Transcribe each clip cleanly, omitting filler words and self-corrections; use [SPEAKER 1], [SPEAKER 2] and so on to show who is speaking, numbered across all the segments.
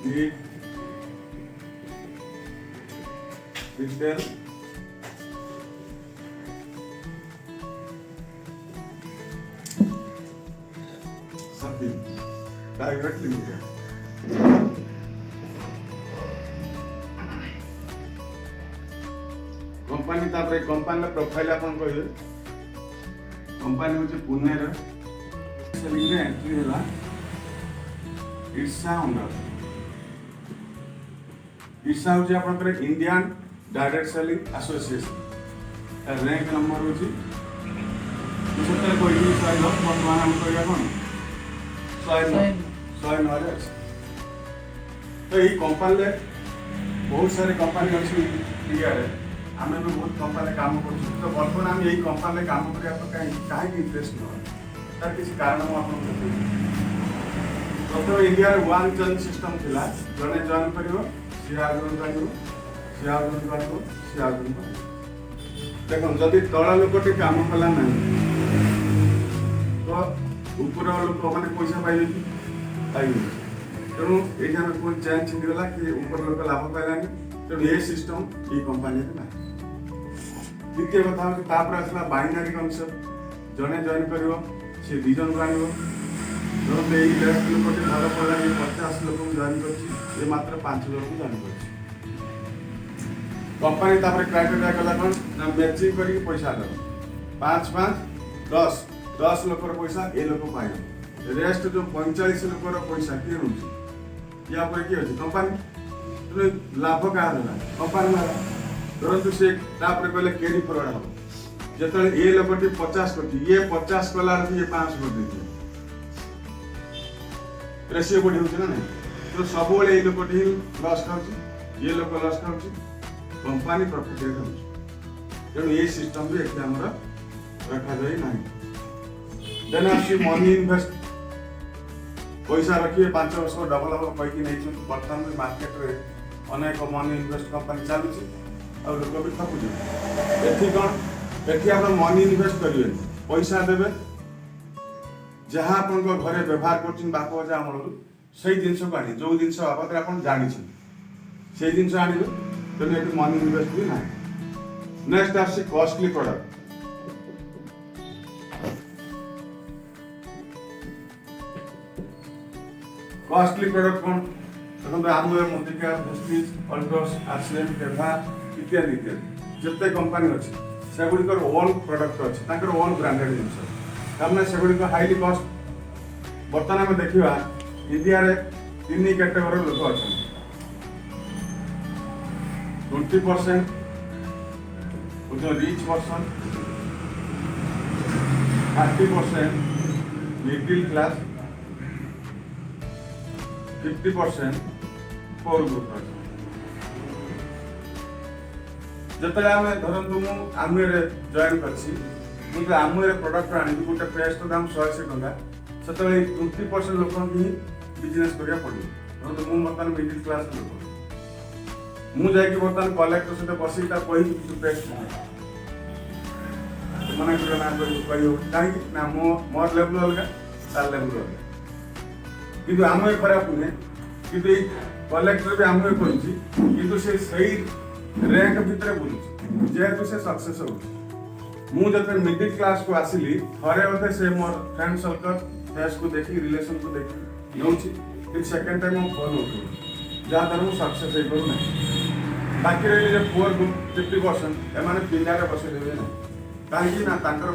[SPEAKER 1] need detail something directly here. Company तापर company profile अपन कहले company होची पुणे रे सेलिंग रे एंट्री होला ईर्षा ओनर ईर्षा होची अपन Indian direct selling association rank number होची दूसरे कोई भी साइड ऑफ वर्तमान हम कहया कोन 100 नॉलेज तो ये कंपनी रे बहुत सारे कंपनी अछि इंडिया रे आम भी बहुत कंपनी काम कर तो बर्तमान आम यही कंपनी काम करने कहीं इंटरेस्ट न तार किसी कारण मुझे प्रथम इंडिया वन जन सिस्टम थिला जने जॉइन करिवो सी आगुन पाइबो सी आगुन पाइबो सी आगुन पाइबो देखो जदि तळ लोकटी काम कला ना तो ऊपर लोक माने पैसा पाइबे कि पाइबे तेणु एठान कोन चेंज होगला कि ऊपर लोक लाभ पाइलानी तेणु ये सिस्टम ये कंपनी रे ना द्वितीय कथा हूँ तापर आसला बाइनारी कनसेप्ट जने जॉइन करिवो से दी जन को आनिवो जब एई 10 लोक घर पड़ा 50 लोक जॉइन करछि ए मात्र 5 लोक जॉइन करछि कंपनी तापर क्राइटेरिया कला कोन ना मैचिंग करी पैसा दो 5 5 10 10 लोक रो पैसा ए लोक पाइबो रेस्ट जो 45 लोक रो पैसा के रुछि या पर की अछि कंपनी लाभ का होला कंपनी मारा धरतु से कहले कैरी फरवर्ड हम जिते ये लोकटी 50 कर ये 50 कला ये 5 कर देती रेशियो बढ़ी होची ना नहीं तो सब बेले ये लोकटी लॉस खाउची ये लोक लॉस खाउची कंपनी प्रॉफिट खाउची तेणु ये सिस्टम भी एक हमर रखा जाई नहीं देन आसी मनी इन्वेस्ट पैसा रखिए 5 वर्ष डबल हम कहि कि नहीं वर्तमान में मार्केट रे अनेक मनी इन्वेस्ट कंपनी चालू और लोक भी थकुचे एथि कौन एथि आप मनी इन्वेस्ट करेंगे पैसा देवे जहाँ अपन घरे व्यवहार कर बाप अजा अमल से जिन को आनी जो जिन बाबद आप जानी से जिन आने तेणु ये मनी इन्वेस्ट भी ना नेक्स्ट आसी कॉस्टली प्रोडक्ट कॉस्टली प्रोडक्ट कौन देखो आमूल मोतिका प्रेस्टीज अल्ट्रोस आरसीएम टेभा इत्यादि इत्यादि जिते कंपनी अच्छी सेगुड़िकर ओन प्रोडक्ट अच्छी तांकर ओन ब्रांडेड जिनस तारमाने सेगुड़िक हाईली कॉस्ट बर्तमान आम देखा इंडिया रे 3 कैटेगरी लोक अच्छा 20% रिच पर्सन 30% मिडिल क्लास 50% पोर ग्रुप अच्छा जिते आम धरतु आमुए जॉइन कर आमुए प्रडक्ट आनी गोटे पेस्ट दाम 100 टका से 20% लोक ही बिजनेस करा पड़ो धरतु बर्तमान मिडिल क्लास लोक मुझे बर्तमान कलेक्टर सहित बस कही पेस्ट मना कहीं ना मोर लेवल अलग तार लेवल अलग कि आमुए खराब नुहे कि कलेक्टर भी आमुए कर रैंक भितर बुलूँ जेहेतु से सक्सेस हो जब मिडिल क्लास को आसिली थरे अधे से मोर फ्रेंड सर्कल फेस को देखी रिलेशन को देखी नौ सेकेंड टाइम फोन उठू जहाँद्वारा मुझे सक्सेस हो पार ना बाकी रही पुअर ग्रुप 50% एम पिंडा बसई देवे ना कहीं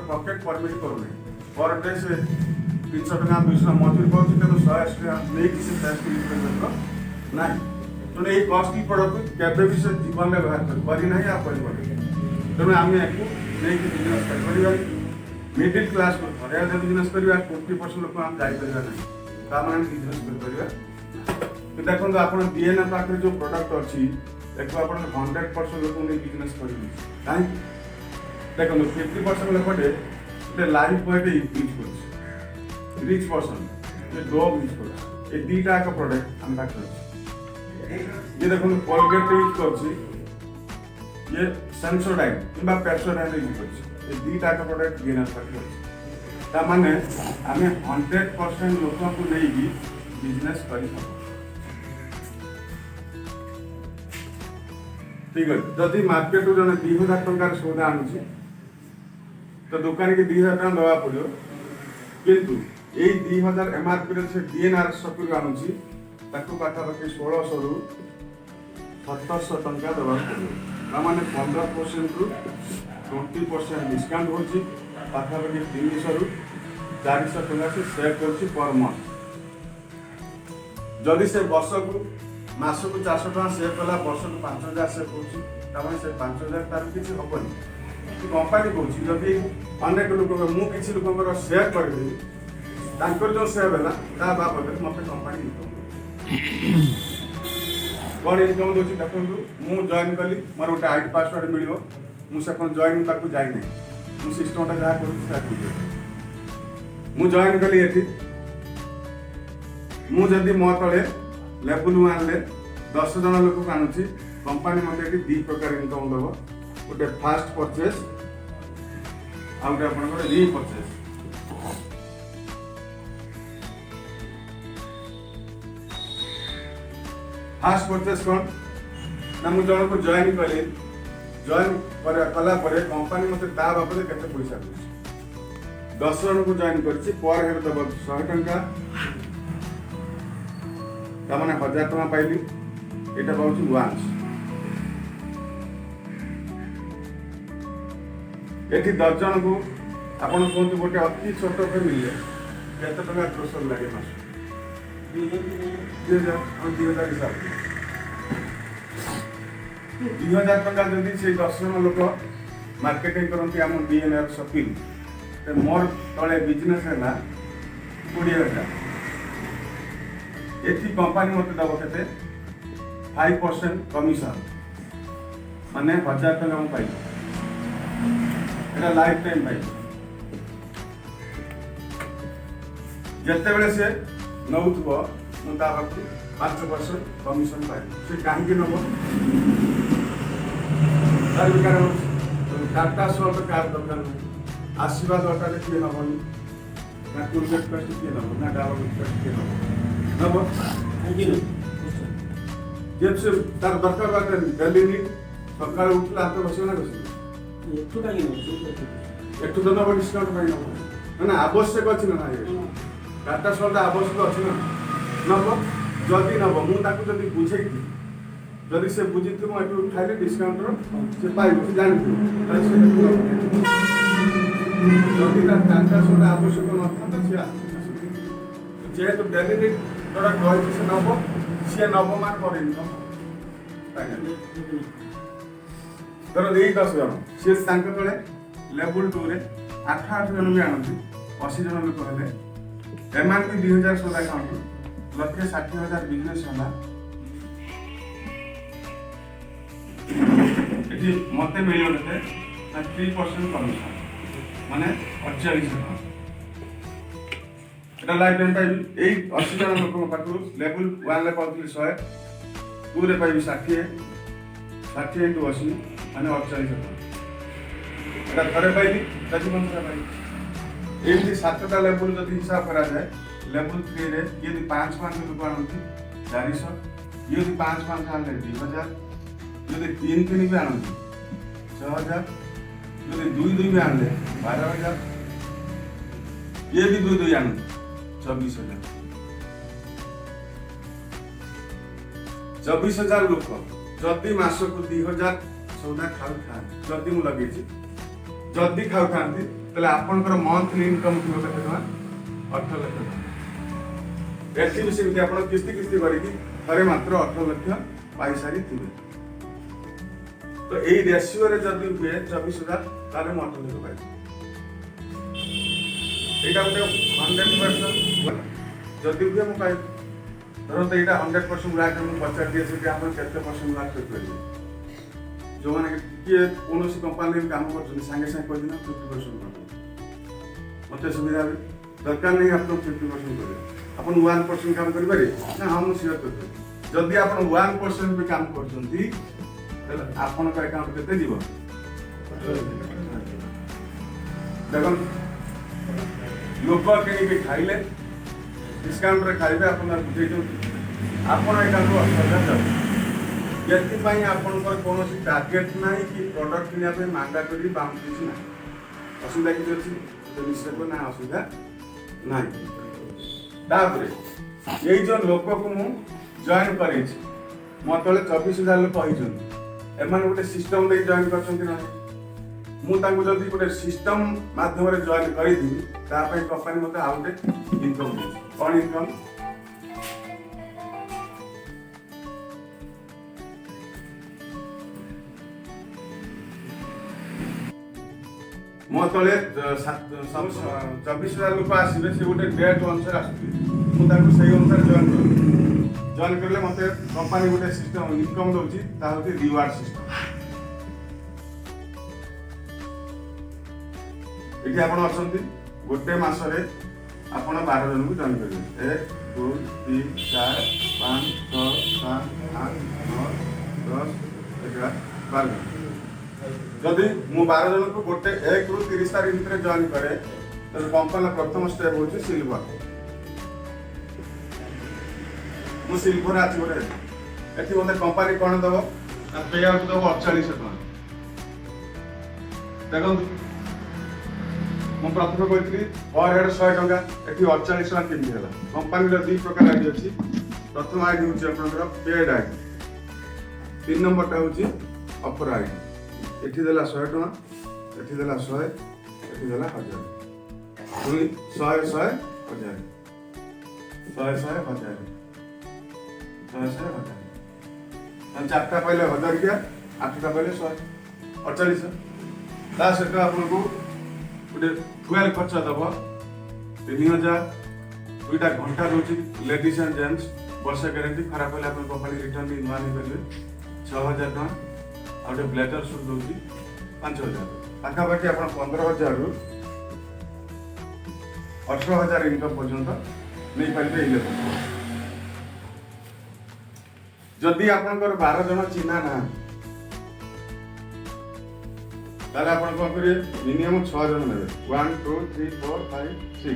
[SPEAKER 1] पकेट परमिट करूना पर डे से 300 टका 200 मजूरी पाँच 100 टका नहीं से फेस को ना तेणु ये कॉस्टली प्रोडक्ट केवे भी से जीवन में व्यवहार करना या तेणु आम या बिजनेस कर मिडिल क्लास को थे बिजनेस करवा 50% लोक आम जापर ना बिजनेस कर देखो आप डीएनए पाखे जो प्रोडक्ट अच्छी देखो आप 100% लोक बिजनेस करेंगे कहीं देखो 50% लोकटे गोटे लाइफ बॉय यूज कर रिच पर्सन डोग यूज कर दीटा एक प्रोडक्ट आम पाखे ये देखो कोलगेट यूज कर ये सेंसोडाइन कि पेप्सोडाइन यूज कर ये दीटा का प्रोडक्ट गेनर पाखे माने आम 100% लोक को लेकिन बिजनेस कर ठीक है जदि मार्केट जन 2000 टंकार सौदा आणुची तो दुकान के 2000 टका दवा पड़ो किंतु यही 2000 एमआरपी से डीएनआर सफिल आणुची ताकू पाखापाखि 1600 रु 1700 टंका दवा पड़ो माने 15% रु 20% डिस्काउंट होची पाखापाखि 300 रु 400 टका से सेव करची पर मंथ जदि से वर्ष को मास को 400 टका सेव कला वर्ष को 5000 सेव होची तमाने से 5000 तार किछि हबनी कंपानी कौन जदि अनेक लोक मु किसी लोक सेव करदेवी जो सेव है बाबद मत कंपानी इनकम कौन इनकम दूसरी देखो मुझे जॉइन कली मोर गोटे आईडी पासवर्ड मिल मुझे जॉइन तक जाए मुझ सिस्टम जहाँ कर जॉइन कली ये मुझे मो तले लेवल 1 रे 10 जन लोक आणुची कंपानी मत ये 2 प्रकार इनकम दब गोटे फास्ट परचेस आ गोटे आपंकर री परचेस फास्ट परचेस कौन ना मुझे जन को जॉइन कली जॉइन कला कंपानी मत बाबद केते पैसा दूसरी 10 जन को जॉइन कर पर हेड दब 100 टंका मैंने 1000 टका पाइली यहाँ पाँच वांस ये 10 जन को आपड़ कहतु गोटे अति छोट फैमिली केते टका ग्रोसर लगे मास 2000 हिसाब 2000 टका जदि से 10 जन लोक मार्केटिंग करती आम डीएनआर शपिंग मोर तले बिजनेस है 20,000 ये कंपानी मत दब के 5% कमिशन माने 1000 टका मुझे पाइल एटा लाइफ टाइम पाइल जिते बड़े से नौथब मुझे 5% कमिशन पाइल से कहीं नब तार कारण टाटा सल्ट कार दरकार आशीर्वाद अटारे किए नबनी ना टूलगेट पेस्ट किए नब ना डाबर पेस्ट किए नब जब से तार दरकार बाटे डेली नीड सकाळ उठला हाथ बसिब ना बसिब एठू तो नब डिस्काउंट पाई नब ना आवश्यक अछि ना टाटा सल्ट आवश्यक अछि ना नब जदि नब मु ताकू जदि बुझेई जदि से बुझिथि मु एठू खाइले डिस्काउंट रो से पाइबो से जानि जदि टाटा सल्ट आवश्यक नथा से जेहेतु डेली नीड तोरा कहै से नब सी नवमान पर इनकम धर यही 10 जन सी तले लेवल 2 रे 8 जन भी आणती 80 जन लोक हेले एमआरपी 2000 सौदा खाऊ 1,60,000 बिजनेस है ये मत मिल 3% कमिशन माने 48 टका एटा लाइफ टाइम पाइबी यही 80 जन लोक पाखु लेवल 1 ले पाउथली 100 2 रे पाइबी 60 into 80 माने 48 टका एटा थरे पाइबी कति पंसा पाइबी एमती 7टा लेवल जदि हिसाब करा जाए लेवल 3 रे यदि 5 लोक आणती 400 यदि 5 आनले 2000 यदि 3 भी आणती 6000 यदि 2 भी आणले 12000 ये भी 2 आणती 24,000 24,000 लोक जदि मास को 2,000 सौदा खाऊ था जदि मु लगे जदि खाऊ था आपंकर मंथली इनकम थी केते टका 18 लाख टका एठी भी सेमती आपण किस्ती किस्ती करके थरे मात्र 18 लाख पाई सारी थिबे तो एई रेशियो रे जदि हुए 24,000 तारे म 18 लाख पाई एटा गोटे 100% जदि भी हम पाई धरो तो यहाँ 100% लाख मुझे पचार दिए कि आप केते परसेंट लाख करेंगे जो मैंने किए कौन कंपानी में काम कर सागे सागे कह दिन 50% कर मत सुविधा दरकार नहीं आप 50% करेंगे आप 1% काम करेंगे ना हाँ मुझे सियर करते जदि आप 1% भी काम कर आपण अकाउंट केते जीव देखो लोक कहीं खाइले डिस्काउंट रे खाइबे आपन बुझे जो आपन एटा को 10,000 ये आपंकर कौन टार्गेट ना कि प्रडक्ट किनापे मैंडेटरी बाउंड किसी ना असुविधा किसी अच्छी निश्चय ना असुविधा ना यही जो लोक को मु जॉइन कर मो तले 24,000 लोक एम गोटे सिस्टम दे जॉइन कर मुझे गोटे सिस्टम माध्यम जॉइन करी कंपनी मत आउ गोटे इनकम कौन इनकम मो तले 24,000 लोक आसवे से गोटे डेट अनुसार आसुचे से अनुसार जॉइन करले मत कंपनी गोटे सिस्टम इनकम दौची रिवार्ड सिस्टम ये आप गोटे मसरे आप 12 जन को जॉइन करेंगे 1 2 3 4 5 6 7 8 9 10 11 12 जदि मु 12 जन को गोटे 1 ରୁ 30 तारीख भितर जॉइन करे तो कंपनी प्रथम स्टेप होची सिल्वर मु सिल्वर आछि गोटे एथि मते कंपनी कोन दबो पे आउट दबो 48 टका देखो मु प्रथम कहती पर हेड 100 टका एथि 48 टका केमि होला कंपनी रो दु प्रकार आईडी अछि प्रथम आईडी होची आपनकर पेड आईडी 3 नंबर टा होची ऑफर आईडी एठी देला 100 टका एठी देला 100 एठी देला 1000 पुनी 100 100 1000 100 100 1000 100 100 1000 हम चारटा पहले 1000 रुपया आठटा पहले 100 48 ता सेटा आपन को गोटे फुएल खर्च दब 3000 दुईटा घंटा रोची लेडीज एंड जेंट्स वर्ष गारंटी खराब होले अपन कंपनी रिटर्न भी नुआ नहीं करिवे 6000 टका आ गोटे ब्लेजर सूट दौची 5000 पाखापाखि आप 15,000 रू 18,000 इनकम पर्यंत नहीं पारे ये जदि आपंकर 12 जन चिन्हा ना ताले आपण कौन करिए मिनिमम 6 जन नेबे 1 2 3 4 5 6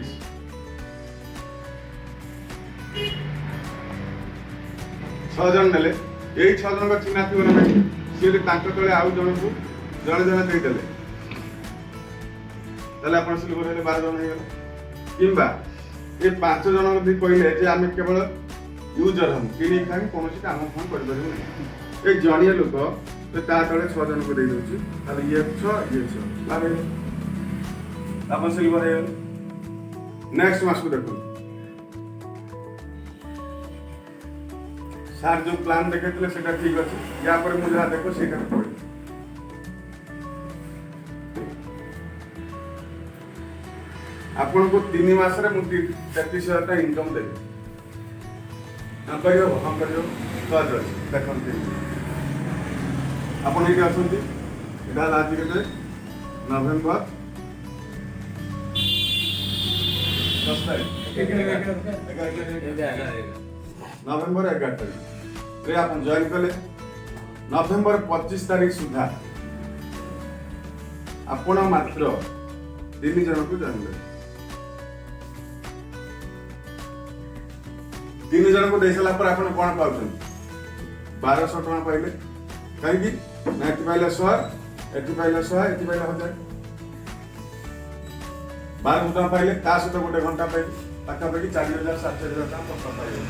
[SPEAKER 1] 6 जन नेले यही 6 जन का चिन्हा थी ना सी तले आउ जन को जड़े जड़े देदेले आप सिल्वर हेल्ले 12 जन हो किंबा ये 5 जन कहले जे आम केवल यूजर हम कि खाई कौन काम फाम कर ये जड़िए लोक तो तले 6 जन को दे दूसरी ये 6 ये 6 आप सिल्वर हो नेक्स्ट मास को देखो सार जो प्लान देखे सेटा ठीक अच्छे या पर मुझे जहाँ देखो से पड़े आपन को 3 मास रे मुझे 33,000 टा इनकम देबे हम करियो सहज अच्छे देखते आपन ये आसती इधर आज के नवेम्बर 10 तारीख नवेम्बर 11 तारीख रे आप जॉइन कले नवेम्बर 25 तारीख सुधा आपण मात्र 3 जन को जॉइन कले 3 जन को दे सारा पर आपण कोन पाउछन 1200 टका पाइले काहे कि नेट पाइले 100 एटी पाइले 100 एटी पाइले 1000 12 टका पाइले ता सहित गोटे घंटा पाइले पाखापाखि 4,000 7,000 टका पक्का पाइले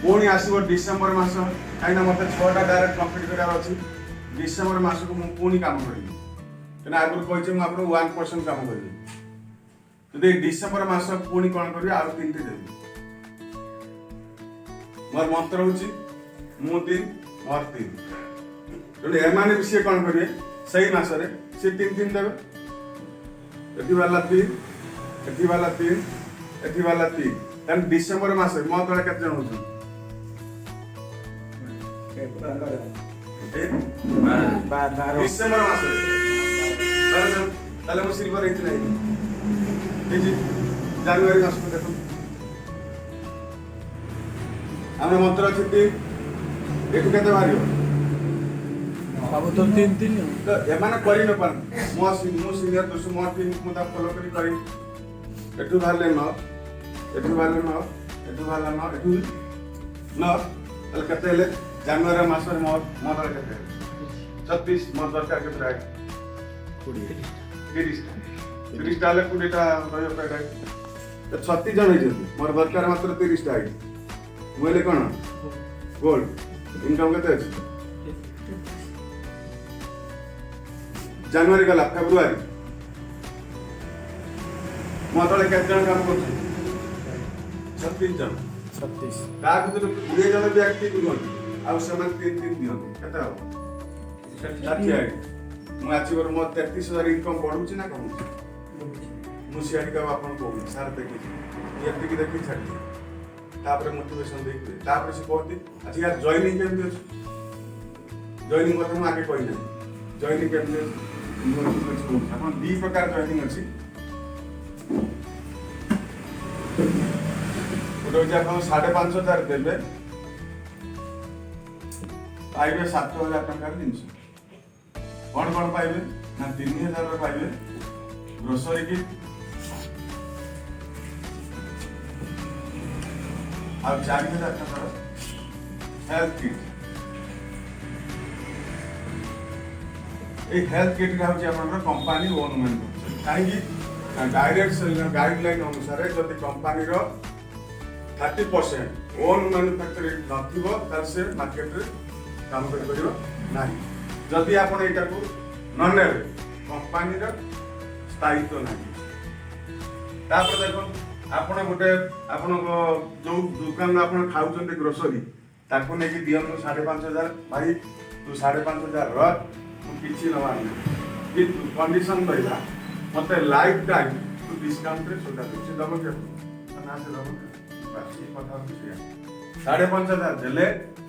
[SPEAKER 1] पुणी आसो डिसेम्बर मास कहीं मत 6टा डायरेक्ट कंप्लीट करार अच्छी डिसेम्बर मास को पुणी काम करी कहीं आगुरी कही मुझे 1% काम करी जब डिसेम्बर मास पुणी कौन करी आउ 3 टी देवी मोर मंत्र हूँ मु 3 मोर 3 तेणु एमाने भी सी कौन करेंगे सही मसरे सी 3 देवे एटी वाला 3 एटी वाला 3 एटी वाला 3 तेन डिसेम्बर मास मो तले केते जन होछन डिसेम्बर मास ताले मो सिल्वर हेति नै जी जनवरी मास को देखो हमने मंत्र अछि एठु केते बारियो
[SPEAKER 2] अब तो 3
[SPEAKER 1] तो एमाने करि न पान मो सीनियर दोसु मो टीम को ता फॉलो करी एठु भाले न एठु भाले न एठु भाले न एठु न तले केते ले ଜାନୁଆରୀ ମାସରେ ମୋ ଦର କେତେ 36 ମୋ ଦରକାର କେତେ ଆଇଛି 30ଟା ହେଲେ 20ଟା ରହିବ ପ୍ରାୟ 36 ଜଣ ହେଇଛନ୍ତି ମୋର ଦରକାର ମାତ୍ର 30ଟା ଆଇଛି ମୁଁ ହେଲେ କ'ଣ ଗୋଲ୍ଡ ଇନକମ୍ କେତେ ଅଛି ଜାନୁଆରୀ ଗଲା ଫେବୃଆରୀ ମୋ ତଳେ କେତେ ଜଣ କାମ କରୁଛନ୍ତି 36 ଜଣ
[SPEAKER 2] 36
[SPEAKER 1] ତା ଭିତରୁ 20 ଜଣ ବି ଆକ୍ଟିଭ ରୁହନ୍ତି ଆଉ ସେମାନେ 3 ଦିଅନ୍ତି କେତେ ହବ 60 ମୁଁ ଆସିବାରୁ ମୋ 33,000 ଇନକମ୍ ବଢୁଛି ନା କମୁଛି ମୁଁ ସିଆଡ଼ିକା ଆପଣ କହୁଛି ସାର୍ ଦେଖିଛି ଏତିକି ଦେଖି ଛାଡ଼ିଛି ତାପରେ ମୋଟିଭେସନ୍ ଦେଇକି ତାପରେ ସେ କହନ୍ତି ଆଜି ୟାର ଜଏନିଂ କେମିତି ଅଛି ଜଏନିଂ କଥା ମୁଁ ଆଗେ କହିନାହିଁ ଜଏନିଂ କେମିତି ଅଛି ଆପଣ 2 ପ୍ରକାର ଜଏନିଂ ଅଛି ଗୋଟେ ହେଉଛି ଆପଣ 5,500 ଦେବେ ପାଇବେ 7,000 ଟଙ୍କାର ଜିନିଷ କ'ଣ କ'ଣ ପାଇବେ ନା 3,000 ପାଇବେ ଗ୍ରୋସରୀ କିଟ୍ ଆଉ 4,000 ଟଙ୍କାର ହେଲ୍ଥ କିଟ୍ এই হেলথ কিটটা হচ্ছে আপনার কোম্পানি ওন ম্যান কাহিଁକି ডাইরেক্ট গাইডলাইন অনুসারে যদি কোম্পানির 30% ওন ম্যানুফ্যাকচারিং নথিব তাহলে সে মার্কেটরে কাম করিপারিব ନାହିଁ যদি ଆପଣ ଏଇଟାକୁ ନ ନେବେ କମ୍ପାନୀର ସ୍ଥାୟିତ୍ୱ ନାହିଁ ତାପରେ ଦେଖନ୍ତୁ ଆପଣ ଗୋଟେ ଆପଣଙ୍କ ଯୋଉ ଦୋକାନରୁ ଆପଣ ଖାଉଛନ୍ତି ଗ୍ରୋସରୀ ତାକୁ ନେଇକି ଦିଅନ୍ତୁ 5,500 ଭାଇ ତୁ 5,500 ରଖ ମୁଁ କିଛି ନେବାର ନାହିଁ କିନ୍ତୁ କଣ୍ଡିସନ୍ ରହିଲା ମୋତେ ଲାଇଫ୍ ଟାଇମ୍ ତୁ ଡିସକାଉଣ୍ଟରେ ସୁବିଧା ଦେବୁ ସେ ଦେବ କେବେ ନା ସେ ଦେବ ବାକି କଥା ହେଉଛି ସେଇଆ 5,500 ଦେଲେ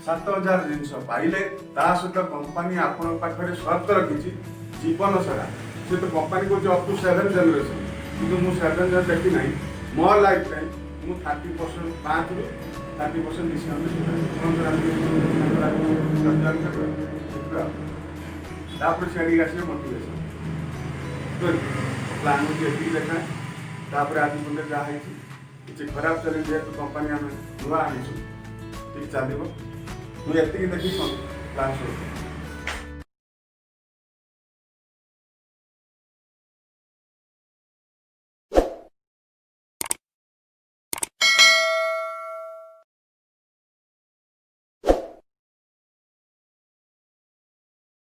[SPEAKER 1] 7,000 ଜିନିଷ ପାଇଲେ ତା ସହିତ କମ୍ପାନୀ ଆପଣଙ୍କ ପାଖରେ ସର୍ତ୍ତ ରଖିଛି ଜୀବନ ସାରା ସେ ତ କମ୍ପାନୀ କହୁଛି ଅପ୍ ଟୁ 7 ଜେନେରେସନ୍ କିନ୍ତୁ ମୁଁ 7 ଜେନେରେସନ୍ ଦେଖି ନାହିଁ ମୋ ଲାଇଫ୍ ଟାଇମ୍ ମୁଁ 30% 5ରୁ 30% ଡିସକାଉଣ୍ଟ ତାପରେ ସେଠିକି ଆସିବେ ମୋଟିଭେସନ୍ ପ୍ଲାନ୍ ହେଉଛି ଏତିକି ଲେଖା ତାପରେ ଆଜି ପର୍ଯ୍ୟନ୍ତ ଯାହା ହେଇଛି କିଛି ଖରାପ ଚାଲିଛି ଯେହେତୁ କମ୍ପାନୀ ଆମେ ନୂଆ ଆଣିଛୁ ଠିକ୍ ଚାଲିବ ମୁଁ ଏତିକି ଦେଖି ପ୍ଲାନ୍